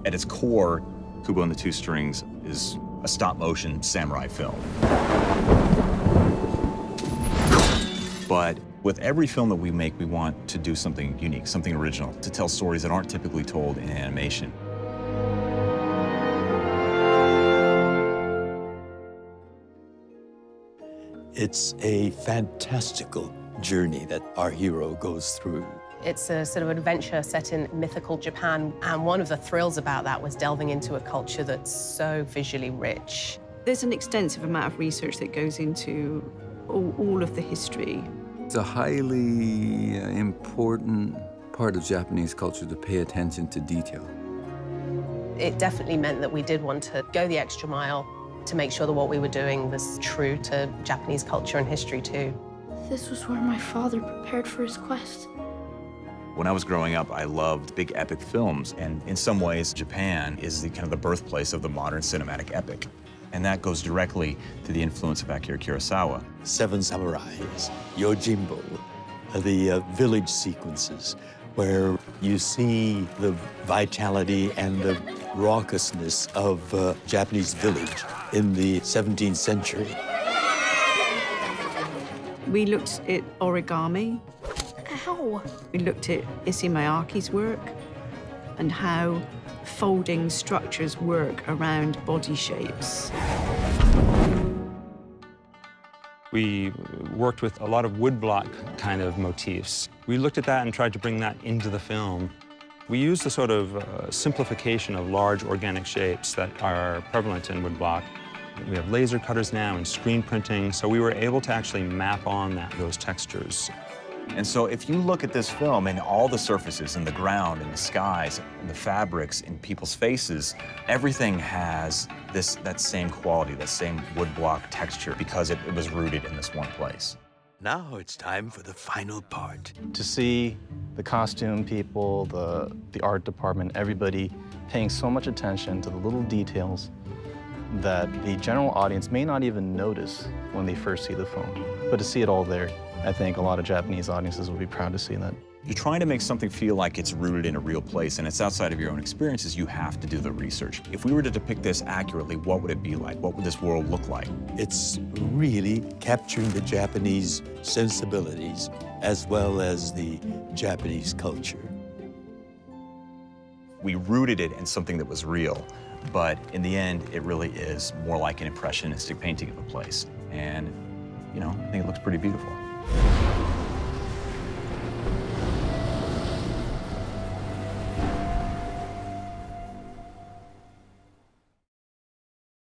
At its core, Kubo and the Two Strings is a stop-motion samurai film. But with every film that we make, we want to do something unique, something original, to tell stories that aren't typically told in animation. It's a fantastical journey that our hero goes through. It's a sort of adventure set in mythical Japan, and one of the thrills about that was delving into a culture that's so visually rich. There's an extensive amount of research that goes into all of the history. It's a highly important part of Japanese culture to pay attention to detail. It definitely meant that we did want to go the extra mile to make sure that what we were doing was true to Japanese culture and history too. This was where my father prepared for his quest. When I was growing up, I loved big epic films, and in some ways, Japan is the kind of the birthplace of the modern cinematic epic. And that goes directly to the influence of Akira Kurosawa. Seven Samurais, Yojimbo, the village sequences, where you see the vitality and the raucousness of Japanese village in the 17th century. We looked at origami. Ow! We looked at Issey Miyake's work and how folding structures work around body shapes. We worked with a lot of woodblock kind of motifs. We looked at that and tried to bring that into the film. We used a sort of simplification of large organic shapes that are prevalent in woodblock. We have laser cutters now and screen printing, so we were able to actually map on those textures. And so if you look at this film and all the surfaces and the ground and the skies and the fabrics in people's faces, everything has that same quality, that same woodblock texture, because it was rooted in this one place. Now it's time for the final part. To see the costume people, the art department, everybody paying so much attention to the little details that the general audience may not even notice when they first see the film. But to see it all there, I think a lot of Japanese audiences would be proud to see that. You're trying to make something feel like it's rooted in a real place and it's outside of your own experiences, you have to do the research. If we were to depict this accurately, what would it be like? What would this world look like? It's really capturing the Japanese sensibilities as well as the Japanese culture. We rooted it in something that was real, but in the end, it really is more like an impressionistic painting of a place. And, you know, I think it looks pretty beautiful.